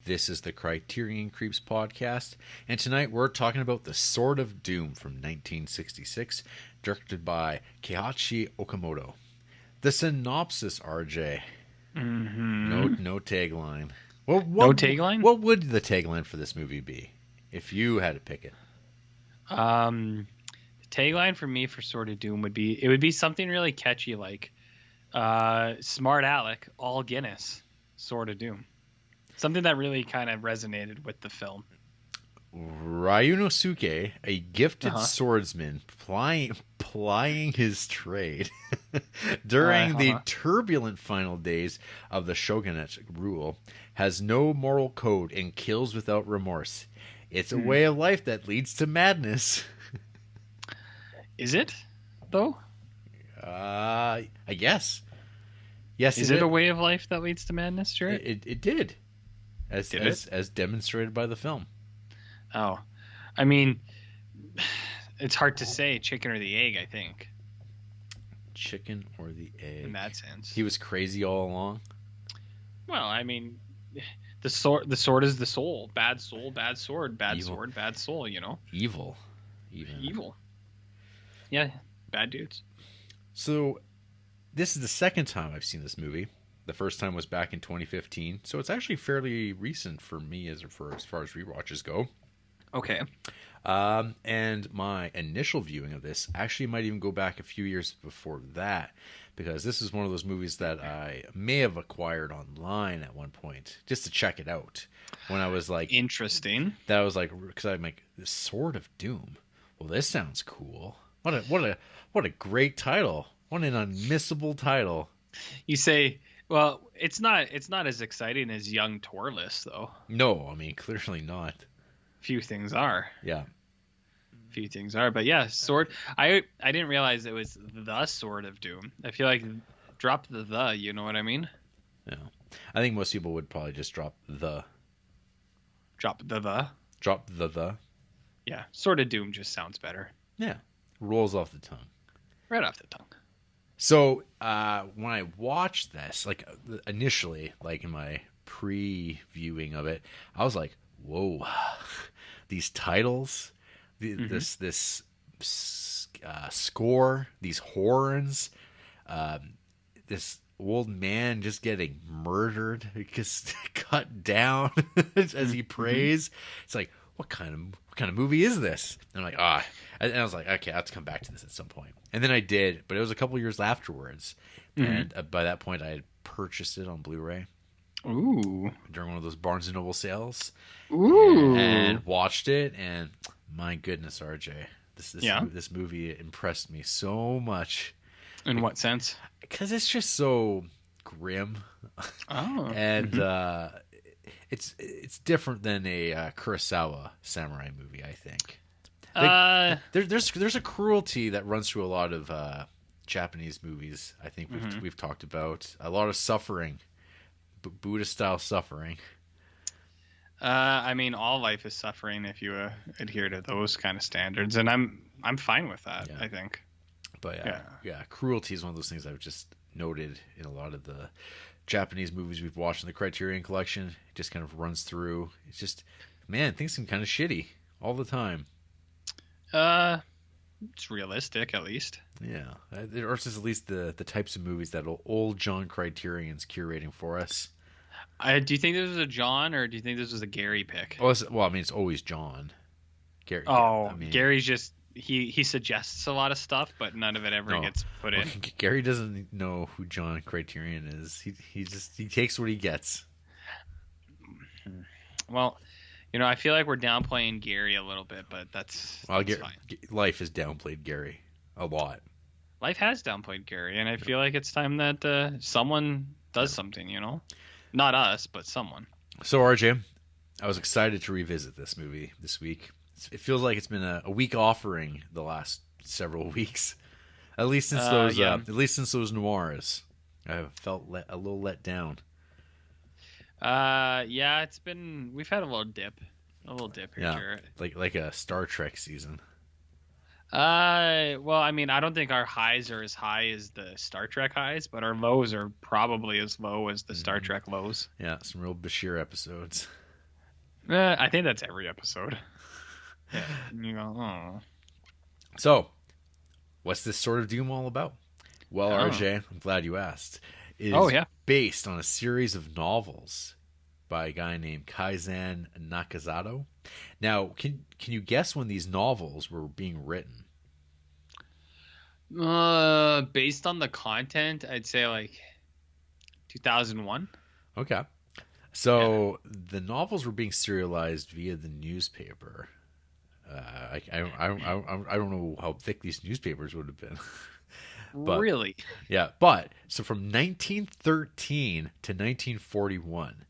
This is the Criterion Creeps podcast, and tonight we're talking about The Sword of Doom from 1966, directed by Kihachi Okamoto. The synopsis, RJ. No tagline. Well, no tagline? What would the tagline for this movie be, if you had to pick it? The tagline for me for Sword of Doom would be something really catchy like Smart Alec, all Guinness, Sword of Doom. Something that really kind of resonated with the film. Ryunosuke, a gifted swordsman plying his trade during the turbulent final days of the shogunate rule, has no moral code and kills without remorse. It's a way of life that leads to madness. Is it, though? I guess. Yes. Is it a way of life that leads to madness, Jarrett? It did. As demonstrated by the film. Oh, I mean, it's hard to say chicken or the egg, I think. Chicken or the egg? In that sense. He was crazy all along? Well, I mean, the sword is the soul. Bad soul, bad sword. Bad Evil. Sword, bad soul, you know? Evil. Even. Evil. Yeah, bad dudes. So, this is the second time I've seen this movie. The first time was back in 2015, so it's actually fairly recent for me as far as rewatches go. Okay. And my initial viewing of this actually might even go back a few years before that, because this is one of those movies that I may have acquired online at one point just to check it out. When I was like, interesting. That was like, because I'm like, The Sword of Doom. Well, this sounds cool. What a great title. What an unmissable title. You say. Well, it's not as exciting as Young Torless, though. No, I mean, clearly not. Few things are. Yeah. Few things are. But yeah, Sword. I didn't realize it was The Sword of Doom. I feel like drop the, you know what I mean? Yeah. I think most people would probably just drop the. Drop the. Drop the. Yeah. Sword of Doom just sounds better. Yeah. Rolls off the tongue. Right off the tongue. So, when I watched this, like, initially, like, in my pre-viewing of it, I was like, whoa, these titles, this score, these horns, this old man just getting murdered, just cut down as he prays. It's like, what kind of movie is this? And I'm like, and I was like, okay, I have to come back to this at some point. And then I did, but it was a couple years afterwards. And by that point, I had purchased it on Blu-ray. Ooh. During one of those Barnes & Noble sales. Ooh. And watched it, and my goodness, RJ, this movie impressed me so much. In what sense? Because it's just so grim. Oh. And it's different than a Kurosawa samurai movie, I think. There's a cruelty that runs through a lot of Japanese movies. I think we've talked about a lot of suffering, Buddhist style suffering. I mean, all life is suffering if you adhere to those kind of standards, and I'm fine with that. Yeah. I think. But yeah, cruelty is one of those things I've just noted in a lot of the Japanese movies we've watched in the Criterion Collection. It just kind of runs through. It's just, man, things seem kind of shitty all the time. It's realistic, at least. Yeah, or it's at least the types of movies that old John Criterion's curating for us. Do you think this was a John, or do you think this was a Gary pick? Well, I mean, it's always John. Gary. Gary's just he suggests a lot of stuff, but none of it ever gets put in. Gary doesn't know who John Criterion is. He takes what he gets. Well, you know, I feel like we're downplaying Gary a little bit, but that's fine. Life has downplayed Gary a lot. Life has downplayed Gary, and I feel like it's time that someone does something, you know? Not us, but someone. So, RJ, I was excited to revisit this movie this week. It feels like it's been a weak offering the last several weeks. At least since those noirs. I have felt a little let down. Yeah, we've had a little dip here, Jarrett. Like a Star Trek season. Well, I mean, I don't think our highs are as high as the Star Trek highs, but our lows are probably as low as the Star Trek lows. Yeah, some real Bashir episodes. I think that's every episode. Yeah. You go, oh. So, what's this Sword of Doom all about? Well, Oh. RJ, I'm glad you asked. It Oh, is yeah. based on a series of novels by a guy named Kaizan Nakazato. Now, can you guess when these novels were being written? Based on the content, I'd say like 2001. Okay. So the novels were being serialized via the newspaper. I don't know how thick these newspapers would have been. But, Really? yeah, but so from 1913 to 1941,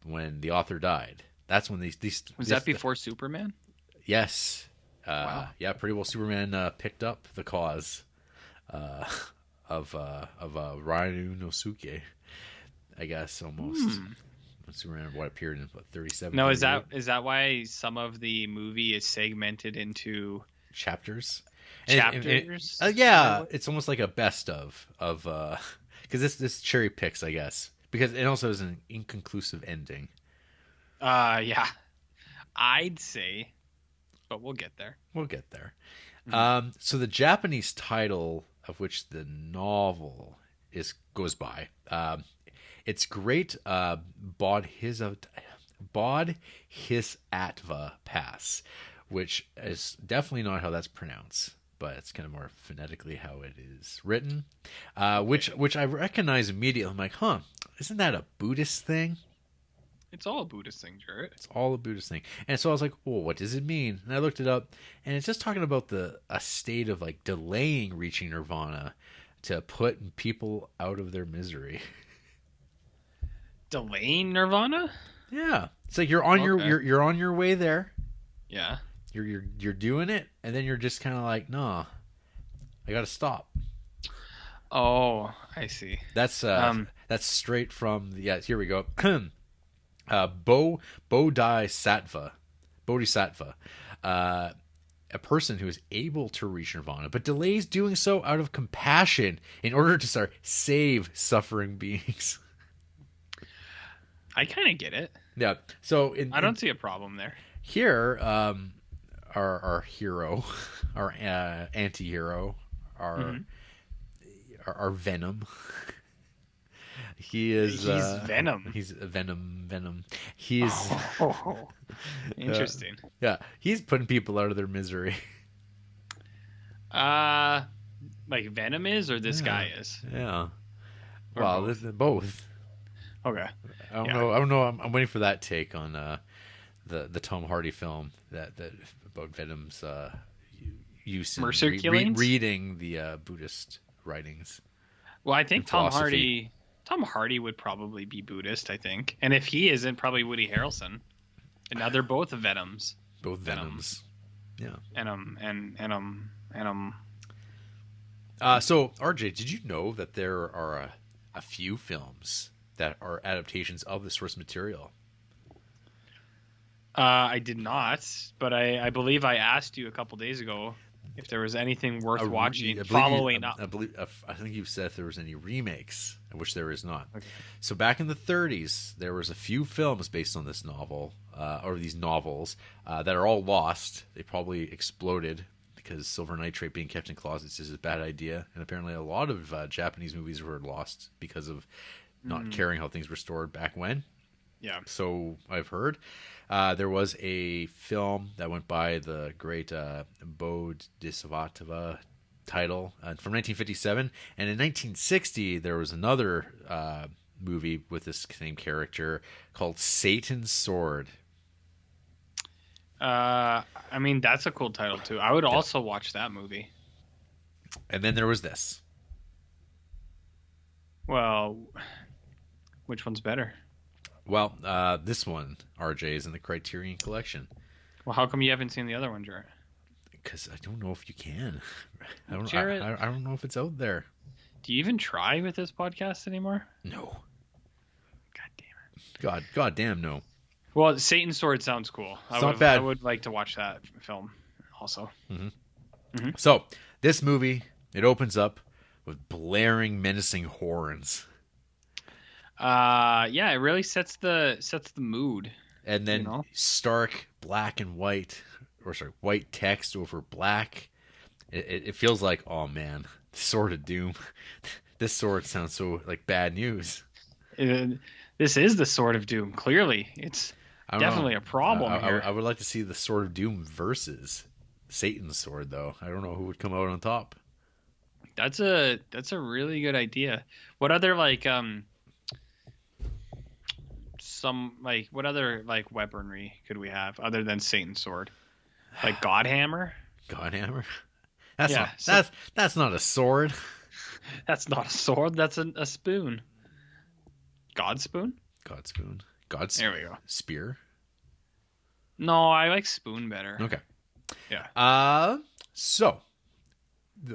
when the author died, that's when these Was that before Superman? Yes. Wow. Yeah, pretty well. Superman picked up the cause of Ryu Nosuke, I guess, almost. Superman appeared in 37. No, is 38 that why some of the movie is segmented into chapters? chapters? Yeah, it's almost like a best of because this cherry picks, I guess, because it also is an inconclusive ending. Yeah, I'd say, but we'll get there. We'll get there. So the Japanese title of which the novel goes by, it's Great Bodhisattva Pass, which is definitely not how that's pronounced, but it's kind of more phonetically how it is written, which I recognize immediately. I'm like, huh, isn't that a Buddhist thing? It's all a Buddhist thing, Jarrett. It's all a Buddhist thing. And so I was like, well, what does it mean? And I looked it up, and it's just talking about a state of like delaying reaching nirvana to put people out of their misery. Delaying nirvana? Yeah. It's like you're on you're on your way there. Yeah. You're doing it, and then you're just kind of like, nah, I got to stop. Oh, I see. That's straight from here we go. Bodhisattva, a person who is able to reach nirvana, but delays doing so out of compassion in order to save suffering beings. I kind of get it. Yeah. So I don't see a problem there. Here, our hero, our anti-hero, our Venom. He's Venom. He's Venom. He's interesting. Yeah, he's putting people out of their misery. Like Venom is, or this guy is? Yeah. Or Well, both? both. Okay. I don't know. I'm waiting for that take on the Tom Hardy film that about Venom's use in Mercer killings? reading the Buddhist writings. Well, I think Tom philosophy. Hardy would probably be Buddhist, I think. And if he isn't, probably Woody Harrelson. And now they're both Venoms. Both Venoms. Yeah. And So, RJ, did you know that there are a few films that are adaptations of the source material? I did not, but I believe I asked you a couple days ago if there was anything worth watching following up. I think you said if there was any remakes, which there is not. Okay. So back in the 30s, there was a few films based on this novel, or these novels, that are all lost. They probably exploded because silver nitrate being kept in closets is a bad idea. And apparently a lot of Japanese movies were lost because of not caring how things were stored back when. Yeah. So I've heard. There was a film that went by the great Bodhisattva title from 1957. And in 1960, there was another movie with this same character called Satan's Sword. I mean, that's a cool title, too. I would also watch that movie. And then there was this. Well, which one's better? Well, this one, RJ, is in the Criterion Collection. Well, how come you haven't seen the other one, Jarrett? Because I don't know if you can. I don't know if it's out there. Do you even try with this podcast anymore? No. God damn it. God damn no. Well, Satan's Sword sounds cool. It's not bad. I would like to watch that film also. So, this movie, it opens up with blaring, menacing horns. Yeah, it really sets the mood. And then stark black and white, white text over black. It feels like, oh man, Sword of Doom. This sword sounds so like bad news. This is the Sword of Doom. Clearly, it's definitely a problem here. I would like to see the Sword of Doom versus Satan's sword, though. I don't know who would come out on top. That's a really good idea. What other what other weaponry could we have other than Satan's sword? Like Godhammer? Godhammer? That's not a sword. That's not a sword. That's a spoon. God spoon? God spoon. There we go. Spear? No, I like spoon better. Okay. Yeah. So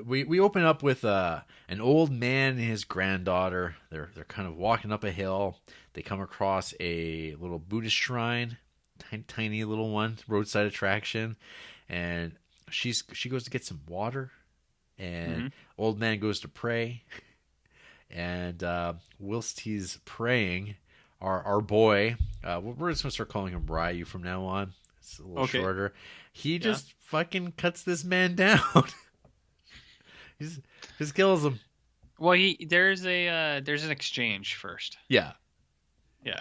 we open up with an old man and his granddaughter. They're kind of walking up a hill. They come across a little Buddhist shrine, tiny little one, roadside attraction, and she goes to get some water, and old man goes to pray, and whilst he's praying, our boy, we're just gonna start calling him Ryu from now on. It's a little shorter. He just fucking cuts this man down. Just kills him. Well, there's an exchange first. Yeah. Yeah.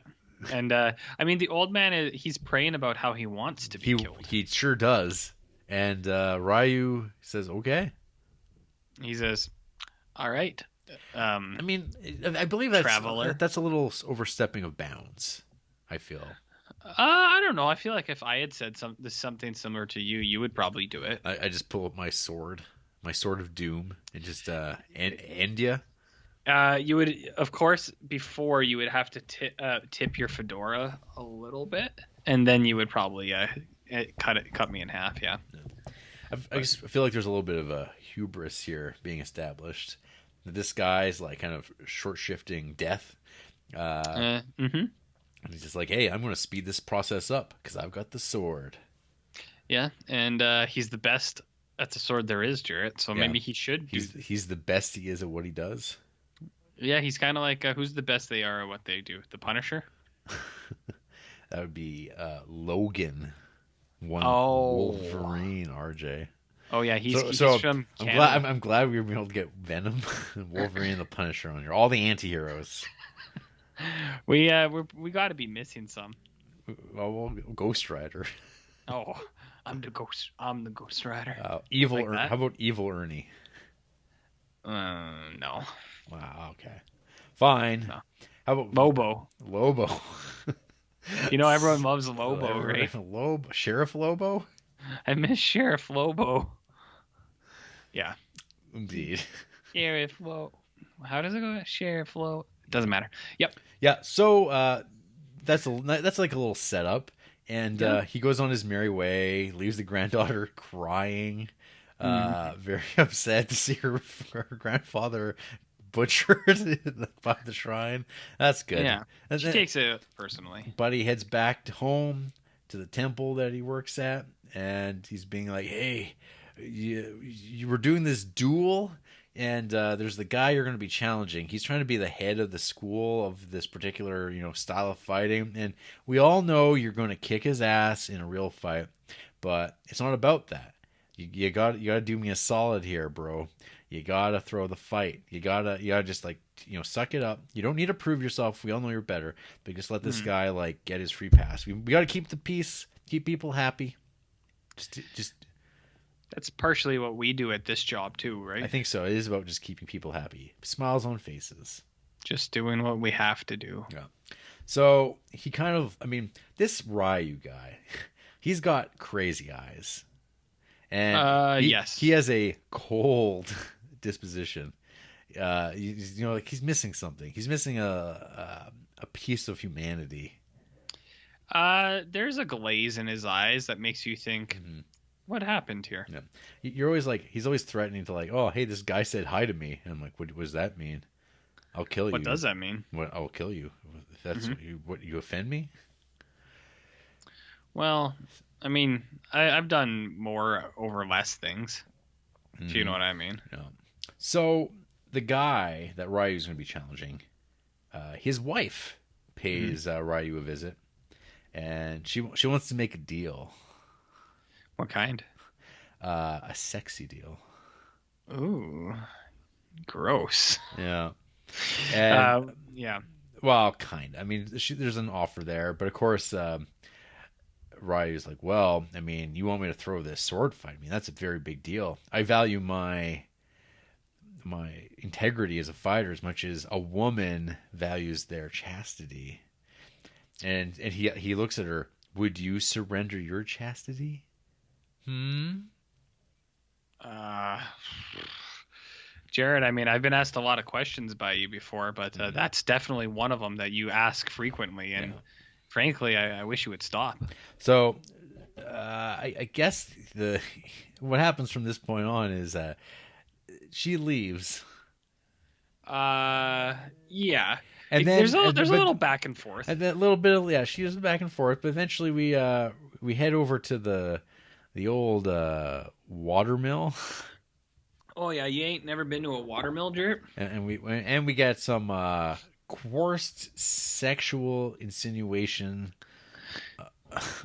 And I mean, the old man he's praying about how he wants to be killed. He sure does. And Ryu says, "Okay." He says, "All right." I mean, I believe that's a little overstepping of bounds, I feel. I don't know. I feel like if I had said something similar to you, you would probably do it. I just pull up my sword of doom, and just end ya. You would, of course, before you would have to tip your fedora a little bit, and then you would probably cut me in half. Yeah. I just feel like there's a little bit of a hubris here being established. This guy's like kind of short shifting death. And he's just like, hey, I'm going to speed this process up because I've got the sword. Yeah, and he's the best at the sword there is, Jarrett. So maybe he should. He's the best he is at what he does. Yeah, he's kind of like who's the best they are at what they do? The Punisher. That would be Logan. Wolverine, RJ. Oh yeah, he's from Canada. I'm glad we were able to get Venom, Wolverine, and the Punisher on here. All the anti-heroes. We got to be missing some. Well, Ghost Rider. Oh, I'm the Ghost Rider. How about Evil Ernie? No. Wow. Okay. Fine. No. How about Lobo? You know everyone loves Lobo, right? Sheriff Lobo. I miss Sheriff Lobo. Yeah. Indeed. Sheriff Lobo. How does it go? Sheriff Lobo. Doesn't matter. Yep. Yeah. So that's like a little setup, and he goes on his merry way, leaves the granddaughter crying, very upset to see her grandfather butchered by the shrine. That's good. Yeah. She takes it personally. Buddy heads back home to the temple that he works at, and he's being like, hey, you were doing this duel, and there's the guy you're going to be challenging. He's trying to be the head of the school of this particular style of fighting, and we all know you're going to kick his ass in a real fight, but it's not about that. You got to do me a solid here, bro. You gotta throw the fight. You gotta just suck it up. You don't need to prove yourself. We all know you're better, but just let this guy get his free pass. We gotta keep the peace, keep people happy. Just that's partially what we do at this job too, right? I think so. It is about just keeping people happy, smiles on faces, just doing what we have to do. Yeah. So he this Ryu guy, he's got crazy eyes, and he has a cold disposition. He's missing something. He's missing a piece of humanity. There's a glaze in his eyes that makes you think, what happened here? Yeah. You're always he's always threatening to oh, hey, this guy said hi to me. And I'm like, what does that mean? I'll kill you. What does that mean? I'll kill you. If that's what you offend me? Well, I mean, I've done more over less things. If you know what I mean. Yeah. So the guy that Ryu's going to be challenging, his wife pays Ryu a visit, and she wants to make a deal, What kind? a sexy deal. Ooh, gross. Yeah, and Yeah. well, kind. I mean, there's an offer there, but of course, Ryu's like, well, I mean, you want me to throw this sword fight? I mean, that's a very big deal. I value my integrity as a fighter as much as a woman values their chastity. And he looks at her. Would you surrender your chastity? Jarrett, I mean, I've been asked a lot of questions by you before, but that's definitely one of them that you ask frequently. And frankly, I wish you would stop. So, I guess what happens from this point on is she leaves. Yeah. And there's a little back and forth. And that little bit of she was back and forth, but eventually we head over to the old watermill. Oh yeah, you ain't never been to a watermill, Jarrett? And we get some coarse sexual insinuation.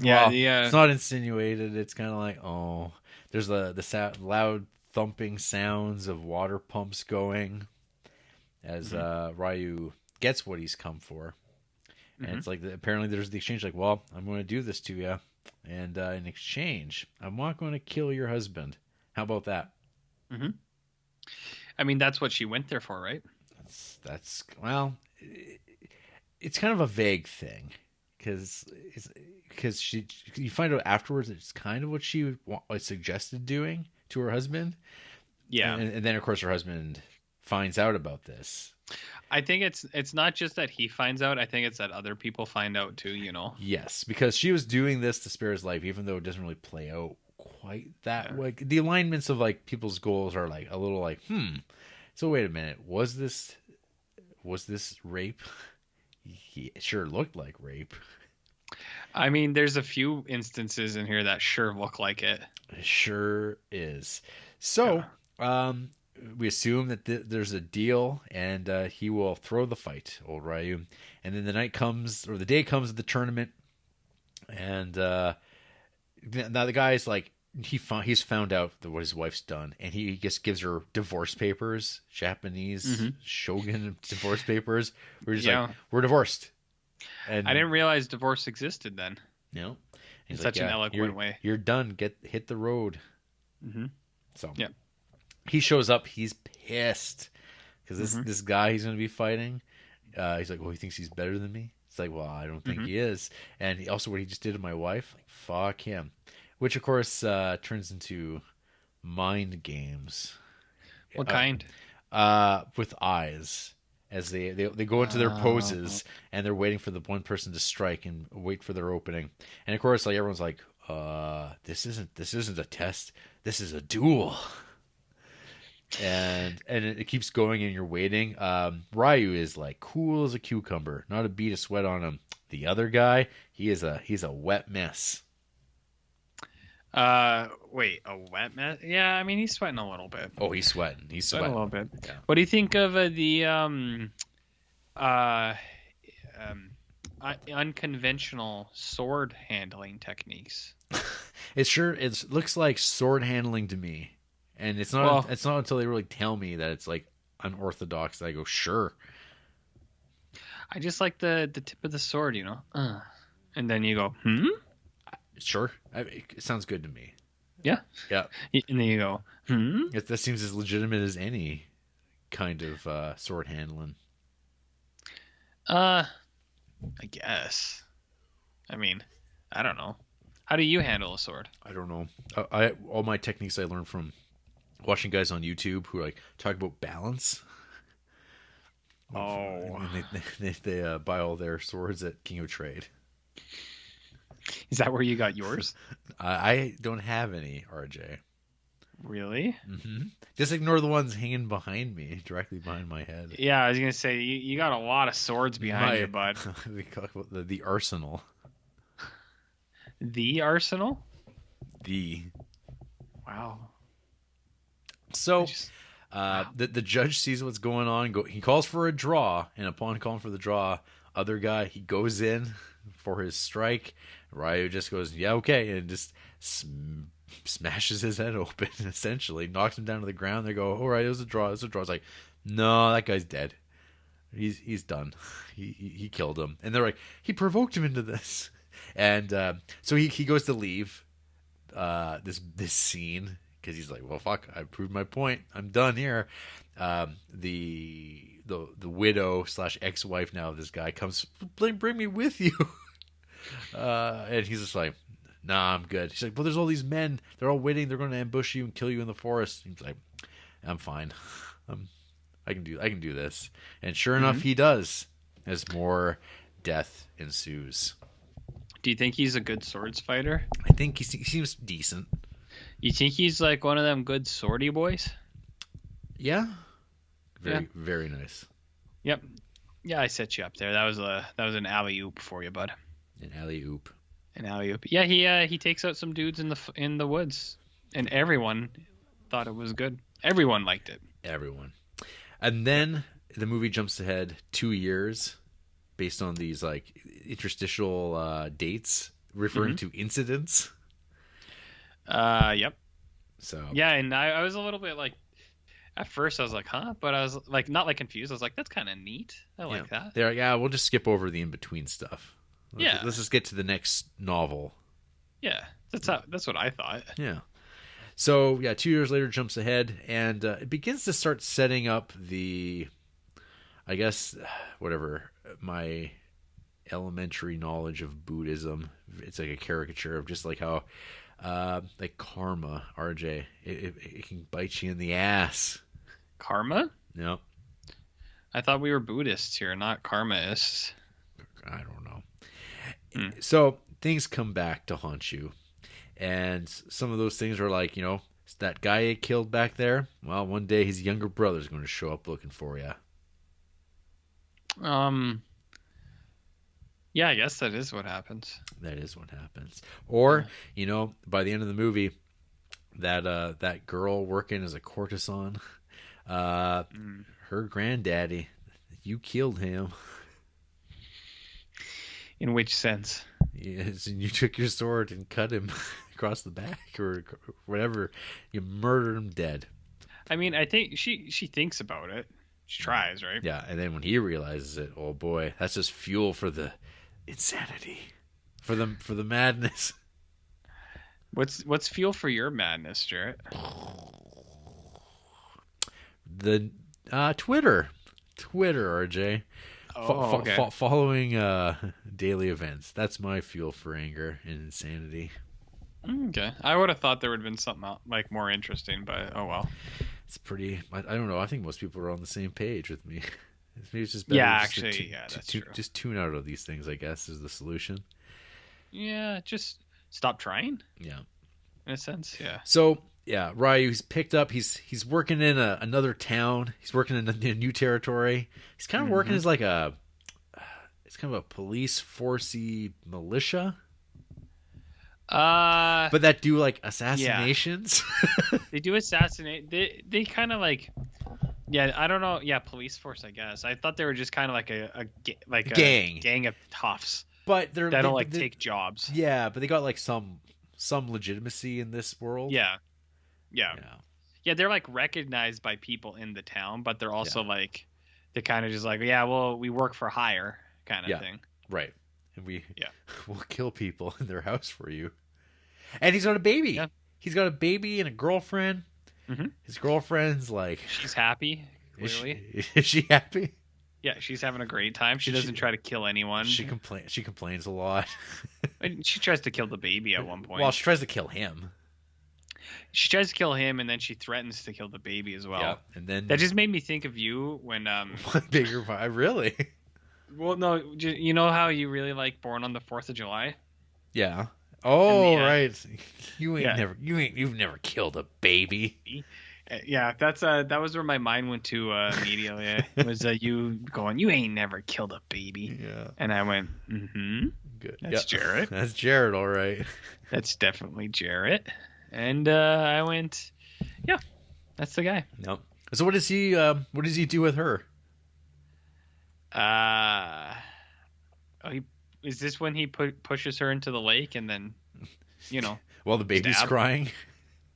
Yeah, it's not insinuated. It's kind of like, oh, there's the loud thumping sounds of water pumps going as Ryu gets what he's come for. And it's like, apparently there's the exchange, like, well, I'm going to do this to you, and in exchange, I'm not going to kill your husband. How about that? Mm-hmm. I mean, that's what she went there for, right? That's well, it's kind of a vague thing, because you find out afterwards it's kind of what she suggested doing to her husband. Yeah, and then of course her husband finds out about this. I think it's not just that he finds out. I think it's that other people find out too. You know. Yes, because she was doing this to spare his life, even though it doesn't really play out quite that way. The alignments of like people's goals are like a little like, so wait a minute, was this rape? It sure looked like rape. I mean, there's a few instances in here that sure look like it. It sure is. So, we assume that there's a deal, and he will throw the fight, old Ryu. And then the day comes of the tournament, and now the guy's like, he's found out what his wife's done, and he just gives her divorce papers, Japanese shogun divorce papers. We're just like, we're divorced. And I didn't realize divorce existed then. No, in such an eloquent way. You're done. Hit the road. Mm-hmm. So yeah, he shows up. He's pissed because this guy he's going to be fighting. He's like, well, he thinks he's better than me. It's like, well, I don't think he is. And he, also what he just did to my wife, like, fuck him. Which, of course, turns into mind games. What kind? With eyes. As they go into their poses, and they're waiting for the one person to strike and wait for their opening. And, of course, like everyone's like, this isn't a test. This is a duel. And it keeps going, and you're waiting. Ryu is, like, cool as a cucumber. Not a bead of sweat on him. The other guy, he's a wet mess. Wait, a wet mess? Yeah, I mean, he's sweating a little bit. Oh, he's sweating. He's sweating a little bit. Yeah. What do you think of the unconventional sword handling techniques? It looks like sword handling to me, and it's not. It's not until they really tell me that it's like unorthodox that I go, sure. I just like the tip of the sword, you know, and then you go, Sure, it sounds good to me. Yeah. Yeah. And then you go, That seems as legitimate as any kind of sword handling. I guess. I mean, I don't know. How do you handle a sword? I don't know. All my techniques I learned from watching guys on YouTube who like talk about balance. Oh. And they buy all their swords at King of Trade. Is that where you got yours? I don't have any, RJ. Really? Mm-hmm. Just ignore the ones hanging behind me, directly behind my head. Yeah, I was going to say, you got a lot of swords behind you, bud. We talk about the arsenal. The arsenal? Wow. So, the judge sees what's going on. He calls for a draw, and upon calling for the draw, other guy, he goes in for his strike. Ryu just goes, yeah, okay, and just smashes his head open, essentially. Knocks him down to the ground. They go, all right, it was a draw. It's like, no, that guy's dead. He's done. He killed him. And they're like, he provoked him into this. And so he goes to leave this scene because he's like, well, fuck, I proved my point. I'm done here. The widow / ex-wife now of this guy comes, bring me with you. And he's just like, nah, I'm good. She's like, well, there's all these men. They're all waiting. They're going to ambush you and kill you in the forest. He's like, I'm fine. I can do this. And sure enough, he does. As more death ensues. Do you think he's a good swords fighter? I think he seems decent. You think he's like one of them good swordy boys? Yeah. Very nice. Yep. Yeah, I set you up there. That was an alley-oop for you, bud. An alley-oop. An alley-oop. Yeah, he takes out some dudes in the woods, and everyone thought it was good. Everyone liked it. Everyone. And then the movie jumps ahead 2 years based on these like interstitial dates referring to incidents. Yep. So yeah, and I was a little bit like, at first I was like, huh? But I was like, not like confused. I was like, that's kind of neat. I like that. They're like, yeah, we'll just skip over the in-between stuff. Let's just get to the next novel. Yeah, that's what I thought. Yeah. So, 2 years later jumps ahead, and it begins to start setting up the, I guess, whatever, my elementary knowledge of Buddhism. It's like a caricature of just like how, like karma, RJ, it can bite you in the ass. Karma? Yep. I thought we were Buddhists here, not karmaists. I don't know. So things come back to haunt you. And some of those things are like, that guy you killed back there. Well, one day his younger brother's going to show up looking for you. Yeah, I guess that is what happens. That is what happens. Or, by the end of the movie, that girl working as a courtesan, her granddaddy, you killed him. In which sense? Yes, and you took your sword and cut him across the back or whatever. You murdered him dead. I mean, I think she thinks about it. She tries, right? Yeah, and then when he realizes it, oh boy, that's just fuel for the insanity, for the madness. What's fuel for your madness, Jarrett? The Twitter, RJ. Okay. Following daily events. That's my fuel for anger and insanity. Okay. I would have thought there would have been something like more interesting, but oh well. It's pretty. I don't know. I think most people are on the same page with me. Maybe it's just better that's true. Just tune out of these things, I guess, is the solution. Yeah, just stop trying. Yeah. In a sense, yeah. So Ryu's picked up. He's working in another town. He's working in a new territory. He's kind of working as like it's kind of a police forcey militia. But that do like assassinations. Yeah. They do assassinate. They kind of like, I don't know. Yeah, police force, I guess. I thought they were just kind of like a gang of toughs. But they don't take jobs. Yeah, but they got like some legitimacy in this world. Yeah. They're like recognized by people in the town, but they're also like, they're kind of just like, well, we work for hire kind of thing. Right. And we'll kill people in their house for you. And he's got a baby. Yeah. He's got a baby and a girlfriend. Mm-hmm. His girlfriend's like, she's happy. Clearly, is she happy? Yeah, she's having a great time. She doesn't try to kill anyone. She complains a lot. She tries to kill the baby at one point. Well, she tries to kill him. She tries to kill him, and then she threatens to kill the baby as well. Yeah, and then that just made me think of you when bigger really. Well, no, you know how you really like Born on the 4th of July? Yeah. Oh, right. You've never killed a baby. Yeah, that was where my mind went to immediately. It was you going, you ain't never killed a baby. Yeah. And I went, good. That's Jarrett. That's Jarrett, all right. That's definitely Jarrett. And I went, yeah, that's the guy. No. So what does he do with her? is this when he pushes her into the lake and then, While the baby's stab? crying.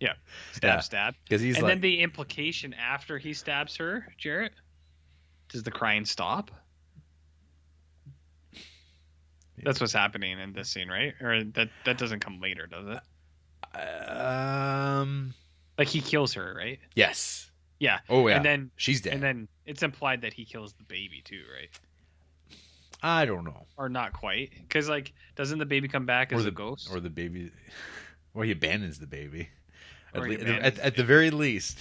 Yeah, Yeah. stab. Because he's and like, then the implication after he stabs her, Jarrett, does the crying stop? That's what's happening in this scene, right? Or that doesn't come later, does it? Like he kills her, right? Yes. Yeah. Oh yeah. And then she's dead. And then it's implied that he kills the baby too, right? I don't know. Or not quite, because like, doesn't the baby come back as a ghost? Or the baby, or he abandons the baby. At the very least.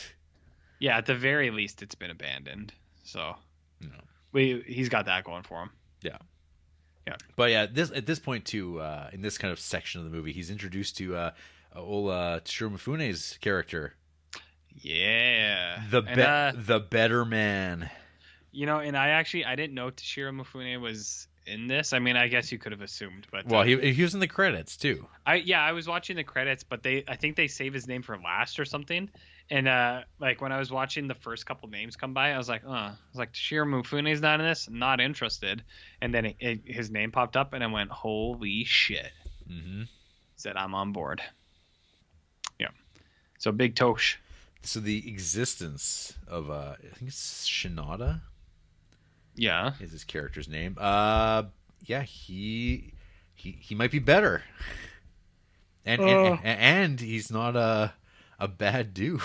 Yeah, at the very least, it's been abandoned. So, he's got that going for him. Yeah. Yeah. But yeah, at this point too, in this kind of section of the movie, he's introduced to old Toshiro Mifune's character. Yeah. The better man. And I didn't know Toshiro Mifune was in this. I mean, I guess you could have assumed, but well, he was in the credits too. I was watching the credits, but I think they save his name for last or something. And like when I was watching the first couple names come by, I was like, Toshiro Mifune's not in this. Not interested. And then his name popped up, and I went, holy shit. Mm-hmm. Said I'm on board. Yeah. So big Tosh. So the existence of I think it's Shinada. Yeah, is his character's name. Yeah, he might be better, and he's not a bad dude.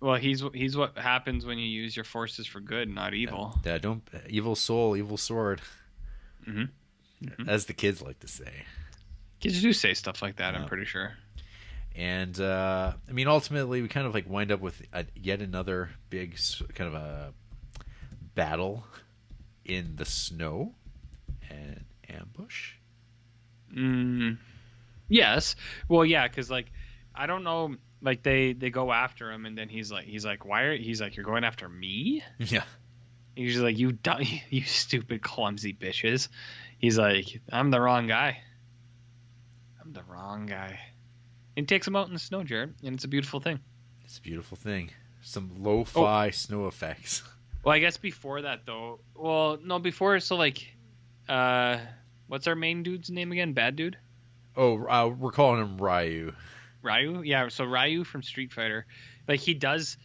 Well, he's what happens when you use your forces for good, not evil. Yeah, don't evil soul, evil sword. Mm-hmm. As the kids like to say. Kids do say stuff like that. Yeah. I'm pretty sure. And I mean, ultimately, we kind of like wind up with yet another big kind of a battle in the snow and ambush. Yes. Well, yeah, because like I don't know, like they go after him, and then he's like, you're going after me? Yeah. He's just like, you stupid clumsy bitches. He's like, I'm the wrong guy. And takes him out in the snow, Jared, and it's a beautiful thing. It's a beautiful thing. Some lo-fi snow effects. Well, I guess before that, though. Well, no, before, so, like, what's our main dude's name again? Bad dude? Oh, we're calling him Ryu. Ryu? Yeah, so Ryu from Street Fighter. Like, he does...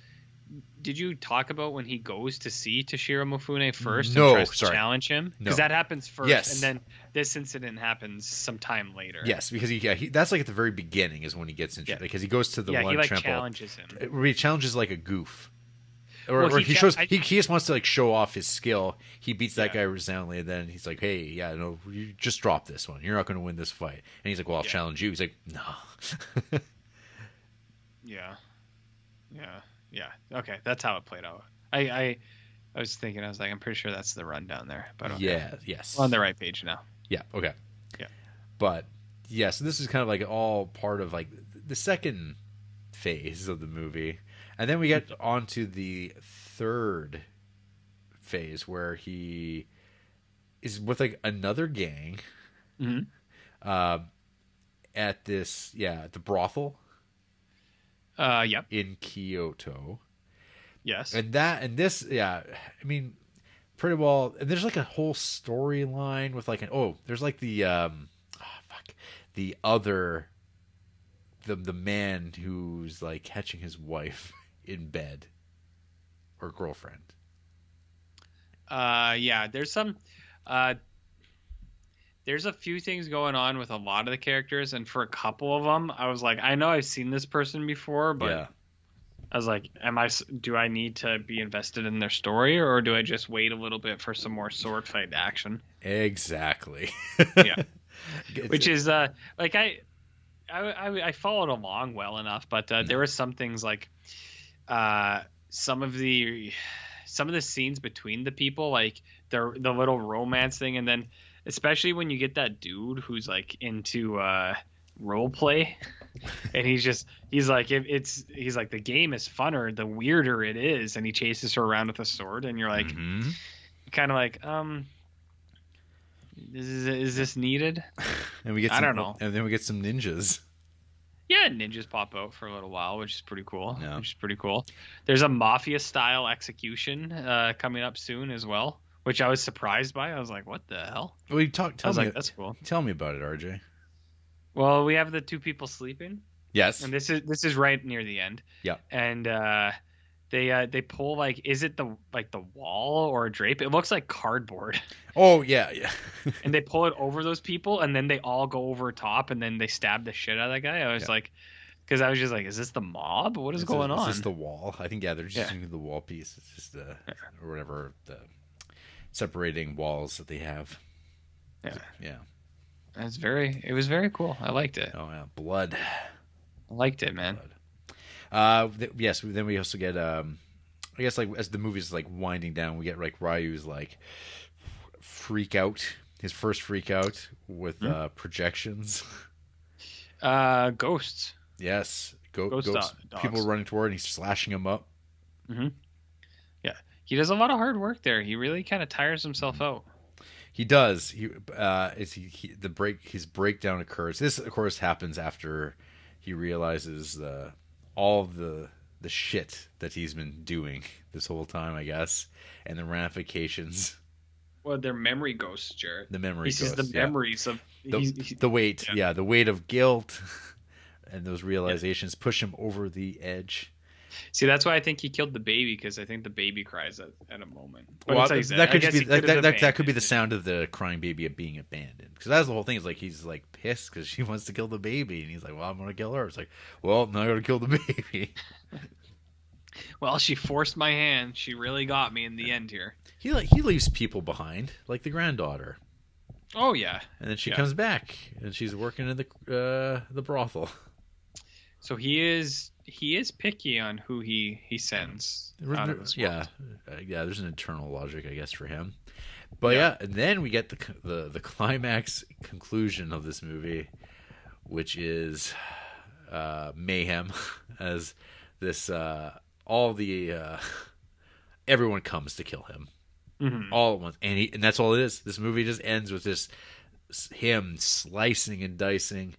Did you talk about when he goes to see Toshiro Mifune first and tries to challenge him? Because that happens first, yes. And then this incident happens sometime later. Yes, because he that's like at the very beginning is when he gets into because he goes to the one he temple. Challenges him. He challenges like a goof. Or he just wants to like show off his skill. He beats that guy resoundingly, and then he's like, "Hey, you just drop this one. You're not going to win this fight." And he's like, "Well, I'll challenge you." He's like, "No." Yeah. Okay, that's how it played out. I was thinking, I was like, I'm pretty sure that's the rundown there. But okay. Yeah, yes. We're on the right page now. Yeah, okay. Yeah. But yeah, so this is kind of like all part of like the second phase of the movie. And then we get on to the third phase where he is with like another gang at this the brothel. Yep. In Kyoto. Yes. And this, I mean, pretty well. And there's like a whole storyline with like there's like the the man who's like catching his wife in bed or girlfriend. There's some there's a few things going on with a lot of the characters, and for a couple of them, I was like, I know I've seen this person before, but I was like, do I need to be invested in their story, or do I just wait a little bit for some more sword fight action? Exactly. Yeah. Which is like I followed along well enough, but there were some things like some of the scenes between the people, like the little romance thing, and then especially when you get that dude who's like into role play, and he's like the game is funner the weirder it is, and he chases her around with a sword, and you're like kind of like is this needed? And we get I don't know. And then we get some ninjas. Yeah, ninjas pop out for a little while, which is pretty cool. There's a mafia style execution coming up soon as well, which I was surprised by. I was like, what the hell? Well, I was like, that's cool. Tell me about it, RJ. Well, we have the two people sleeping, Yes. and this is right near the end. Yeah. And they pull like, is it the wall or a drape? It looks like cardboard. Oh yeah, yeah. And they pull it over those people, and then they all go over top, and then they stab the shit out of that guy. I was like, because I was just like, is this the mob? What is going on? Is this the wall? I think they're just using the wall piece. It's just or whatever the separating walls that they have. Yeah. Yeah. It was very cool. I liked it. Oh yeah, blood. I liked it, man. Yes. Then we also get I guess like as the movie's like winding down, we get like Ryu's like freak out, his first freak out with projections. Ghosts. Yes, ghosts. Dogs. People running toward, and he's slashing them up. Mm-hmm. Yeah, he does a lot of hard work there. He really kind of tires himself out. He does. His breakdown occurs. This, of course, happens after he realizes all of the shit that he's been doing this whole time, I guess, and the ramifications. Well, they're memory ghosts, Jarrett. The memory ghosts. He sees the memories of the weight. Yeah, the weight of guilt, and those realizations push him over the edge. See, that's why I think he killed the baby, because I think the baby cries at a moment. But well, that could be the sound of the crying baby being abandoned. Because that's the whole thing. Is like he's like pissed because she wants to kill the baby, and he's like, "Well, I'm gonna kill her." It's like, "Well, now I gotta kill the baby." Well, she forced my hand. She really got me in the end here. He leaves people behind, like the granddaughter. Oh yeah. And then she comes back, and she's working in the brothel. So he is picky on who he sends out of this world. Yeah. There's an internal logic, I guess, for him. But and then we get the climax conclusion of this movie, which is mayhem, as this everyone comes to kill him all at once, and that's all it is. This movie just ends with him slicing and dicing.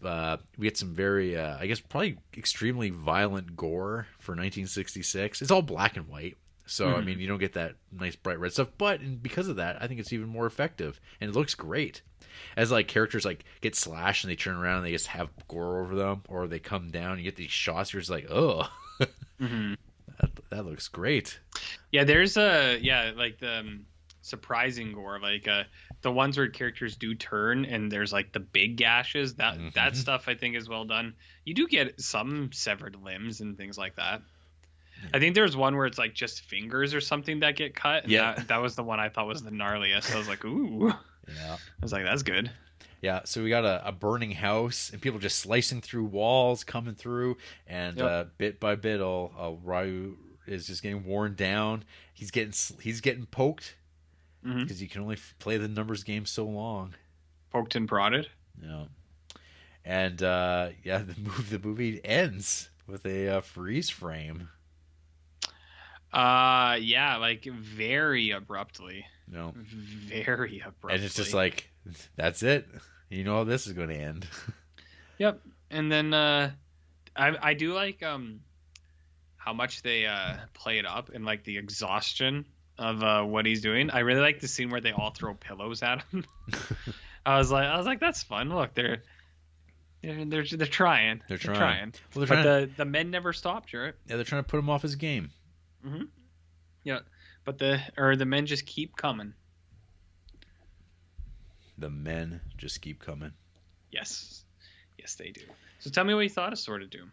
We get some very, I guess, probably extremely violent gore for 1966. It's all black and white, so I mean, you don't get that nice bright red stuff. But because of that, I think it's even more effective, and it looks great. As like characters like get slashed and they turn around and they just have gore over them, or they come down and you get these shots. You're just like, oh, that looks great. Yeah, there's like the surprising gore, like the ones where characters do turn and there's like the big gashes. That stuff I think is well done. You do get some severed limbs and things like that. I think there's one where it's like just fingers or something that get cut. And that was the one I thought was the gnarliest. I was like, ooh. Yeah. I was like, that's good. Yeah, so we got a burning house and people just slicing through walls, coming through, and bit by bit, Ryu is just getting worn down. He's getting poked because you can only play the numbers game so long. Poked and prodded. Yeah, and the movie ends with a freeze frame. Like very abruptly. No. Very abruptly. And it's just like, that's it. You know how this is going to end. Yep. And then I do like how much they play it up and like the exhaustion of what he's doing. I really like the scene where they all throw pillows at him. I was like, that's fun. Look, they're trying. They're trying. Well, but the men never stop, Jarrett. Yeah, they're trying to put him off his game. Mm-hmm. Yeah, but the men just keep coming. The men just keep coming. Yes, they do. So tell me what you thought of Sword of Doom.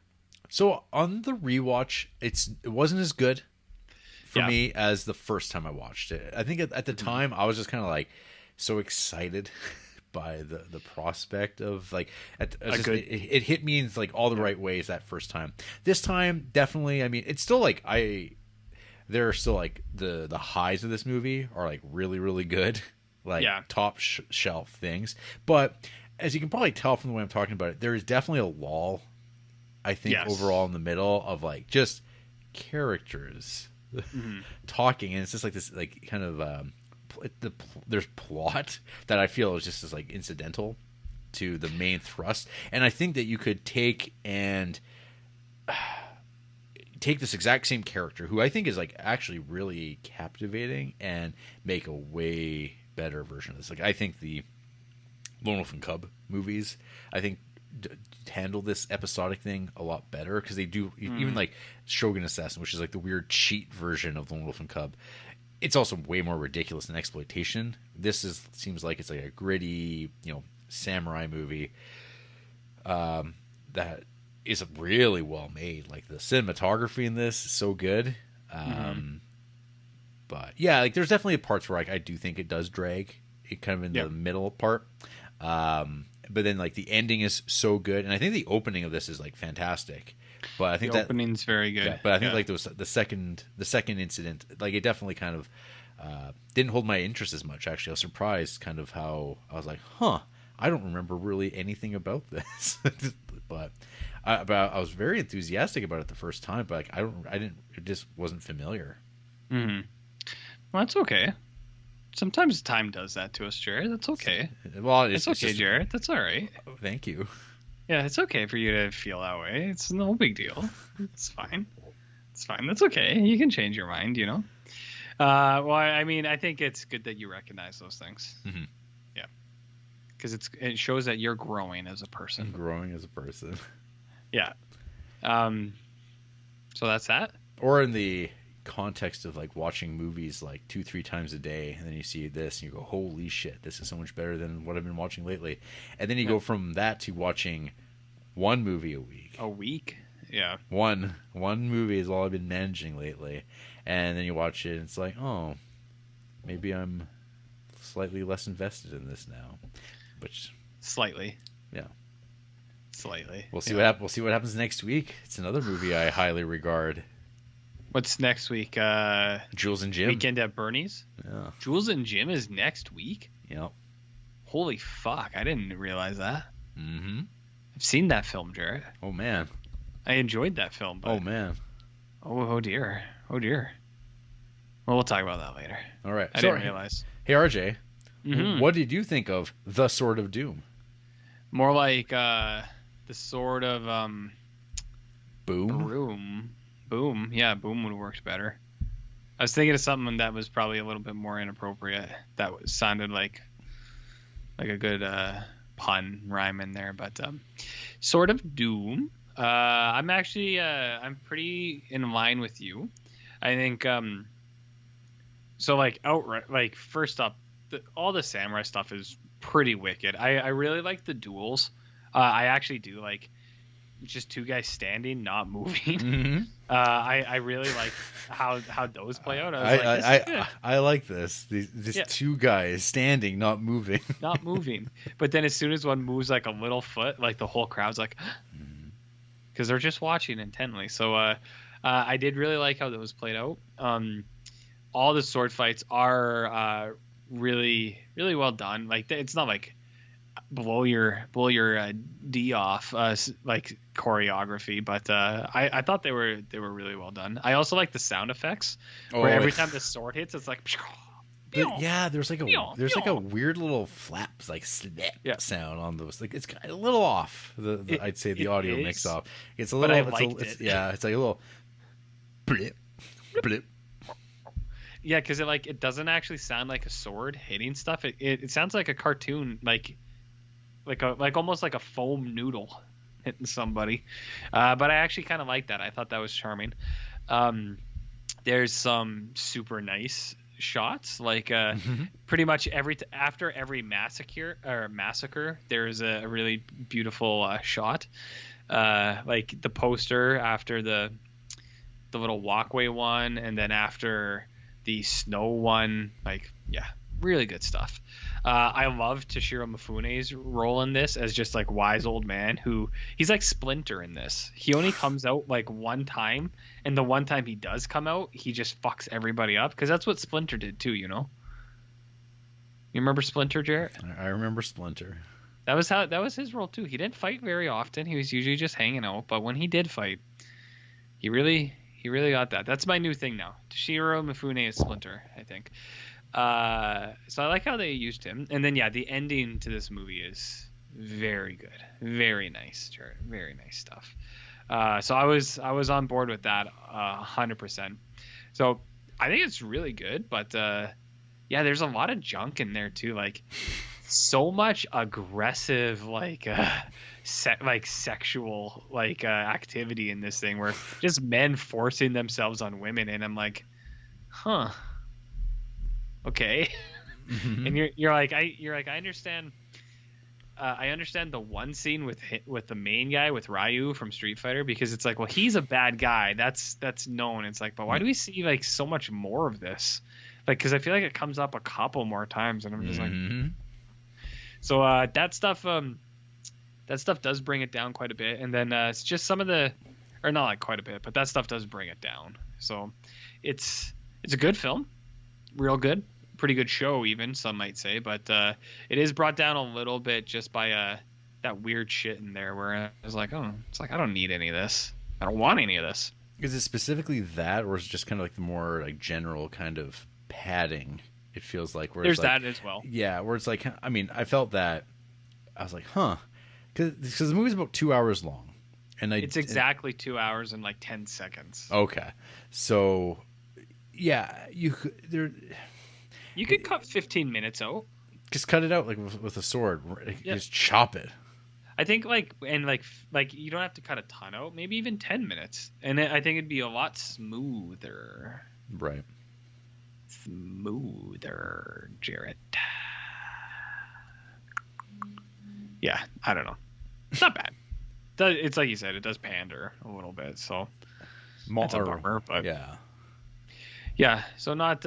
So on the rewatch, it wasn't as good for me as the first time I watched it. I think at the time I was just kind of like so excited by the prospect of like it hit me in like all the right ways that first time. This time, definitely. I mean, it's still like there are still like the highs of this movie are like really, really good, like top shelf things. But as you can probably tell from the way I'm talking about it, there is definitely a lull, I think, overall in the middle of like just characters talking, and it's just like this like kind of there's plot that I feel is just as like incidental to the main thrust, and I think that you could take take this exact same character, who I think is like actually really captivating, and make a way better version of this. Like, I think the Lone Wolf and Cub movies, I think, handle this episodic thing a lot better, because they do even like Shogun Assassin, which is like the weird cheat version of Lone Wolf and Cub. It's also way more ridiculous than exploitation. This seems like it's like a gritty, samurai movie that is really well made. Like, the cinematography in this is so good. But yeah, like, there's definitely parts where, like, I do think it does drag it kind of in the middle part. But then, like, the ending is so good, and I think the opening of this is like fantastic. But I think the opening's very good. Yeah, but I think like the second incident, like, it definitely kind of didn't hold my interest as much. Actually, I was surprised kind of how I was like, I don't remember really anything about this. but I was very enthusiastic about it the first time. But like, it just wasn't familiar. Well, that's okay. Sometimes time does that to us, Jared. That's okay. Well, it's okay, just, Jared. That's all right. Thank you. Yeah, it's okay for you to feel that way. It's no big deal. It's fine. It's fine. That's okay. You can change your mind, Well, I mean, I think it's good that you recognize those things. Mm-hmm. Yeah. Because it shows that you're growing as a person. I'm growing as a person. Yeah. So that's that. Or in the context of like watching movies like 2-3 times a day, and then you see this and you go, holy shit, this is so much better than what I've been watching lately. And then you go from that to watching one movie a week. Yeah. One movie is all I've been managing lately. And then you watch it and it's like, oh, maybe I'm slightly less invested in this now. Which slightly. Yeah. Slightly. We'll see what happens next week. It's another movie I highly regard. What's next week? Jules and Jim. Weekend at Bernie's? Yeah. Jules and Jim is next week? Yep. Holy fuck, I didn't realize that. Mm-hmm. I've seen that film, Jarrett. Oh, man. I enjoyed that film. But... Oh, man. Oh, dear. Oh, dear. Well, we'll talk about that later. All right. I didn't realize. Hey, RJ. Mm-hmm. What did you think of The Sword of Doom? More like the Sword of... Boom? Boom. Yeah, Boom would have worked better. I was thinking of something that was probably a little bit more inappropriate. That sounded like a good pun rhyme in there. But Sword of Doom. I'm actually I'm pretty in line with you. I think so. Like outright, like first up, all the samurai stuff is pretty wicked. I really like the duels. I actually do like just two guys standing, not moving. Mm-hmm. I really like how those play out. I like this. These two guys standing, not moving. Not moving. But then as soon as one moves like a little foot, like the whole crowd's like, because they're just watching intently. So I did really like how those played out. All the sword fights are really, really well done. Like, it's not like blow your D off like choreography, but I thought they were really well done. I also like the sound effects where every time the sword hits, it's like. But yeah, there's like a weird little flaps, like snap sound on those. Like, it's a little off. I'd say the audio mix off. It's a little. It's like a little. Blip, blip. Yeah, because it doesn't actually sound like a sword hitting stuff. It sounds like a cartoon, like almost like a foam noodle hitting somebody. But I actually kind of like that. I thought that was charming. There's some super nice shots, like pretty much after every massacre, there's a really beautiful shot. Like the poster after the little walkway one, and then after the snow one, like, yeah, really good stuff. I love Toshiro Mifune's role in this as just like wise old man he's like Splinter in this. He only comes out like one time, and the one time he does come out, he just fucks everybody up, because that's what Splinter did too, You remember Splinter, Jarrett? I remember Splinter. That was his role too. He didn't fight very often. He was usually just hanging out, but when he did fight, he really got that. That's my new thing now. Toshiro Mifune is Splinter, I think. So I like how they used him. And then, yeah, the ending to this movie is very good. Very nice, Jared. Very nice stuff. So I was on board with that 100%. So I think it's really good, but yeah, there's a lot of junk in there too. Like so much aggressive sexual activity in this thing, where just men forcing themselves on women, and I'm like, huh, okay. Mm-hmm. And you're like I understand. I understand the one scene with the main guy, with Ryu from Street Fighter, because it's like, well, he's a bad guy. That's known. It's like, but why do we see like so much more of this? Like, because I feel like it comes up a couple more times, and I'm just Mm-hmm. like, so that stuff does bring it down quite a bit. And then it's just some of the, or not like quite a bit, but that stuff does bring it down. So it's a good film, real good. Pretty good show, even some might say, but it is brought down a little bit just by that weird shit in there, where I was like, oh, it's like, I don't need any of this. I don't want any of this. Is it specifically that, or is it just kind of like the more like general kind of padding? It feels like where There's it's like, that as well. Yeah, where it's like, I mean, I felt that. I was like, huh, because the movie's about 2 hours long, and it's exactly 2 hours and like 10 seconds. Okay, so yeah, You could cut 15 minutes out. Just cut it out like with a sword. Yeah. Just chop it. I think like you don't have to cut a ton out. Maybe even 10 minutes, and I think it'd be a lot smoother. Right. Smoother, Jarrett. Yeah, I don't know. It's not bad. It's like you said, it does pander a little bit, so that's a bummer. But yeah. So not.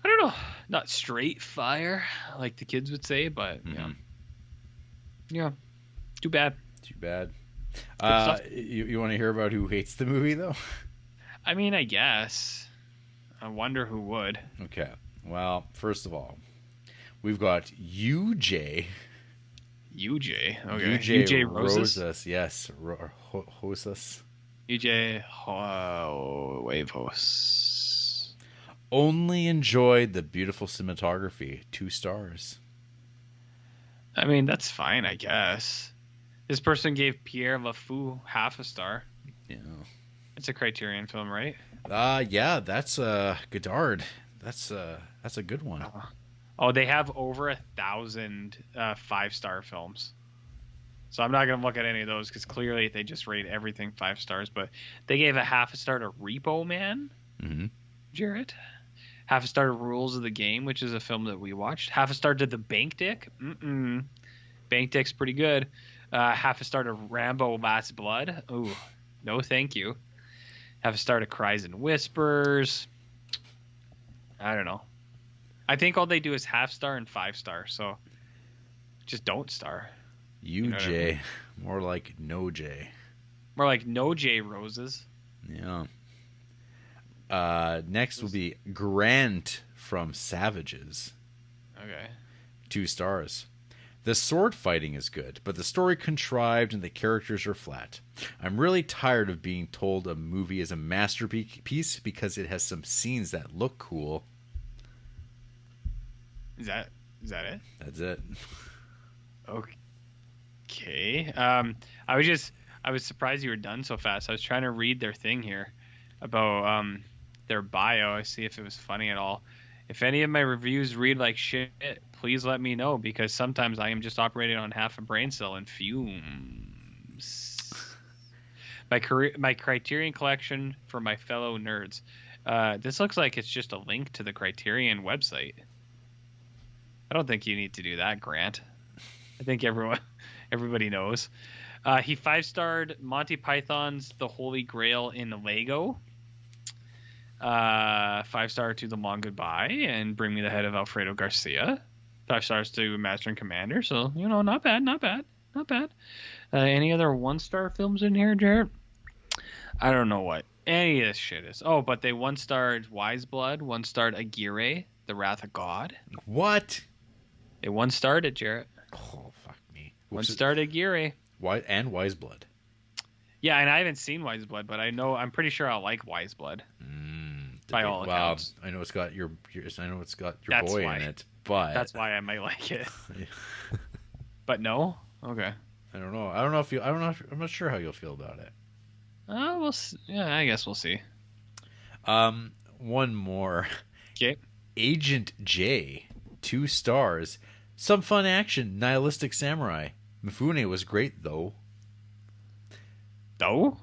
I don't know, not straight fire like the kids would say, but yeah, too bad. Too bad. You want to hear about who hates the movie though? I mean, I guess. I wonder who would. Okay. Well, first of all, we've got UJ. Okay. UJ Rosas. Yes. Rosas. UJ Huevos. Only enjoyed the beautiful cinematography. 2 stars. I mean, that's fine, I guess. This person gave Pierre LaFou half a star. Yeah. It's a Criterion film, right? Yeah, that's Godard. That's a good one. Oh, they have over 1,000 5-star films. So I'm not going to look at any of those, because clearly they just rate everything 5 stars. But they gave a half a star to Repo Man, Jarrett. Half a star to Rules of the Game, which is a film that we watched. Half a star to The Bank Dick. Bank Dick's pretty good. Half a star to Rambo Last Blood. Ooh, no thank you. Half a star to Cries and Whispers. I don't know. I think all they do is half star and 5 star, so just don't star. UJ. You know what I mean? More like no J. More like no J Roses. Yeah. Next will be Grant from Savages. Okay. 2 stars. The sword fighting is good, but the story contrived and the characters are flat. I'm really tired of being told a movie is a masterpiece because it has some scenes that look cool. Is that it? That's it. Okay. I was surprised you were done so fast. I was trying to read their thing here about their bio. I see if it was funny at all. If any of my reviews read like shit, please let me know, because sometimes I am just operating on half a brain cell and fumes. My Criterion Collection for my fellow nerds. This looks like it's just a link to the Criterion website. I don't think you need to do that, Grant. I think everybody knows. He 5-starred Monty Python's The Holy Grail in Lego. 5-star to The Long Goodbye and Bring Me the Head of Alfredo Garcia. 5 stars to Master and Commander. So, not bad. Any other 1-star films in here, Jarrett? I don't know what any of this shit is. Oh, but they 1-starred Wise Blood, 1-starred Aguirre, The Wrath of God. What? They 1-starred it, Jarrett. Oh, fuck me. 1-starred Aguirre. And Wise Blood. Yeah, and I haven't seen Wise Blood, but I'm pretty sure I'll like Wise Blood. By all accounts. I know it's got your That's boy why. in it, but that's why I might like it. But no? Okay. I don't know. I don't know if you. I don't know. I'm not sure how you'll feel about it. Yeah, I guess we'll see. One more. Okay. Agent J, 2 stars. Some fun action, nihilistic samurai. Mifune was great though. Though?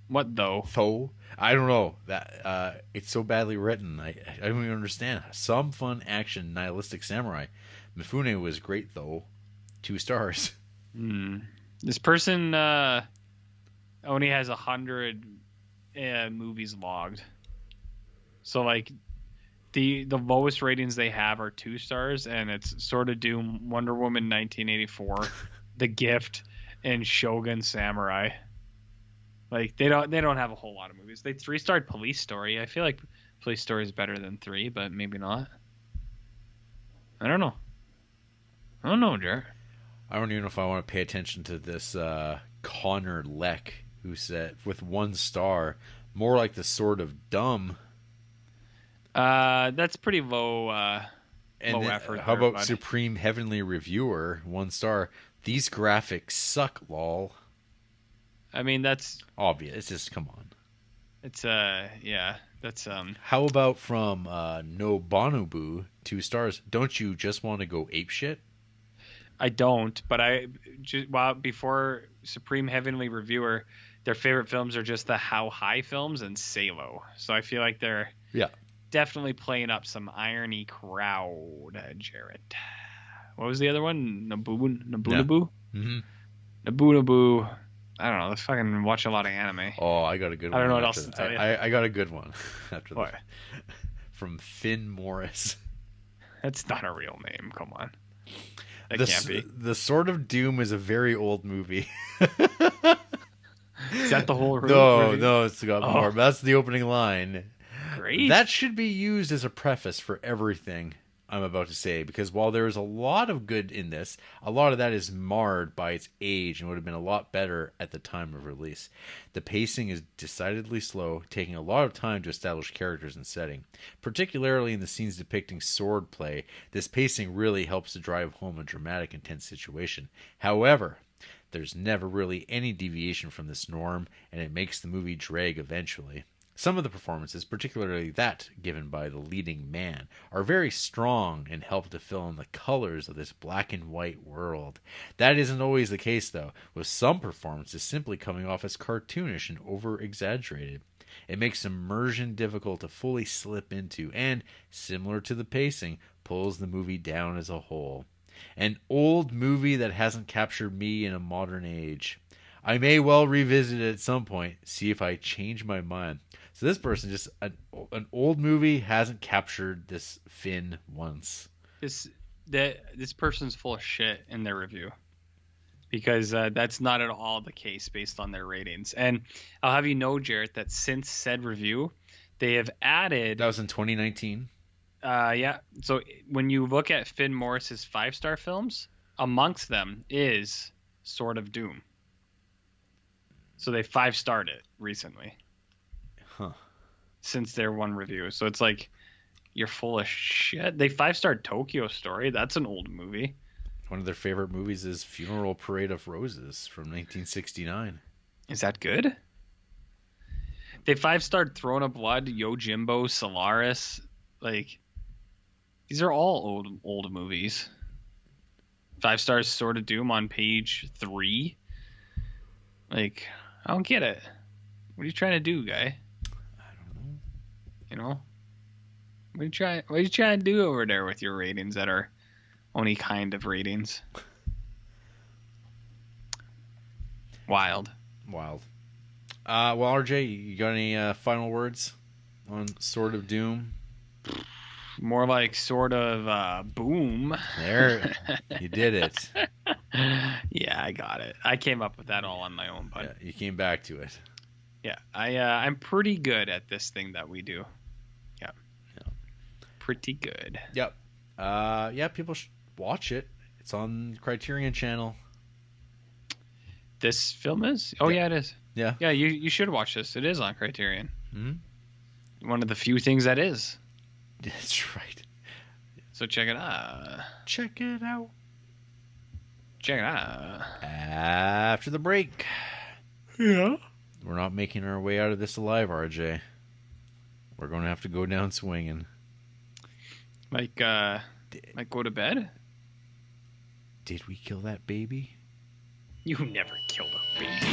What though? I don't know. That it's so badly written. I don't even understand. Some fun action, nihilistic samurai. Mifune was great though. 2 stars. This person only has 100 movies logged. So like the lowest ratings they have are 2 stars, and it's Sword of Doom, Wonder Woman 1984, The Gift, and Shogun Samurai. Like they don't have a whole lot of movies. They 3-starred Police Story. I feel like Police Story is better than 3, but maybe not. I don't know, Jarrett. I don't even know if I want to pay attention to this Connor Leck, who said with 1 star, more like the Sword of Dumb. That's pretty low. Low effort. How about Supreme Heavenly Reviewer, 1 star? These graphics suck, lol. I mean, that's obvious. It's just come on. It's yeah. That's How about from No Bonobu, 2 stars? Don't you just want to go apeshit? I don't, but before Supreme Heavenly Reviewer, their favorite films are just the How High films and Salo. So I feel like they're definitely playing up some irony crowd, Jarrett. What was the other one? Nabu? Mm-hmm. Nabu. I don't know. Let's fucking watch a lot of anime. Oh, I got a good one. I don't know what else to tell you. I got a good one after what? that. From Finn Morris. That's not a real name. Come on. That can't be. The Sword of Doom is a very old movie. Is that the whole review? No, it's got more. That's the opening line. Great. That should be used as a preface for everything I'm about to say, because while there is a lot of good in this, a lot of that is marred by its age and would have been a lot better at the time of release. The pacing is decidedly slow, taking a lot of time to establish characters and setting. Particularly in the scenes depicting sword play, this pacing really helps to drive home a dramatic, intense situation. However, there's never really any deviation from this norm, and it makes the movie drag eventually. Some of the performances, particularly that given by the leading man, are very strong and help to fill in the colors of this black and white world. That isn't always the case, though, with some performances simply coming off as cartoonish and over-exaggerated. It makes immersion difficult to fully slip into and, similar to the pacing, pulls the movie down as a whole. An old movie that hasn't captured me in a modern age. I may well revisit it at some point, see if I change my mind. So this person, just an old movie, hasn't captured this Finn once. This person's full of shit in their review, because that's not at all the case based on their ratings. And I'll have you know, Jarrett, that since said review, they have added. That was in 2019. Yeah. So when you look at Finn Morris's 5-star films, amongst them is Sword of Doom. So they 5-starred it recently. Huh. Since their one review. So it's like, you're full of shit. They 5-starred Tokyo Story. That's an old movie. One of their favorite movies is Funeral Parade of Roses from 1969. Is that good? They 5-starred Throne of Blood, Yojimbo, Solaris. Like, these are all old movies. 5 stars Sword of Doom on page 3. Like, I don't get it. What are you trying to do, guy? You know, what are you trying to do over there with your ratings that are only kind of ratings? Wild. Well, RJ, you got any final words on Sword of Doom? More like sort of boom. There, you did it. Yeah, I got it. I came up with that all on my own, but yeah, you came back to it. Yeah, I'm pretty good at this thing that we do. Yeah. Pretty good. Yep. People should watch it. It's on Criterion Channel. This film is? Oh, yeah, it is. Yeah. Yeah, you should watch this. It is on Criterion. Mm-hmm. One of the few things that is. That's right. So check it out. Check it out. check it out. After the break. Yeah. We're not making our way out of this alive, RJ. We're going to have to go down swinging. Like go to bed? Did we kill that baby? You never killed a baby.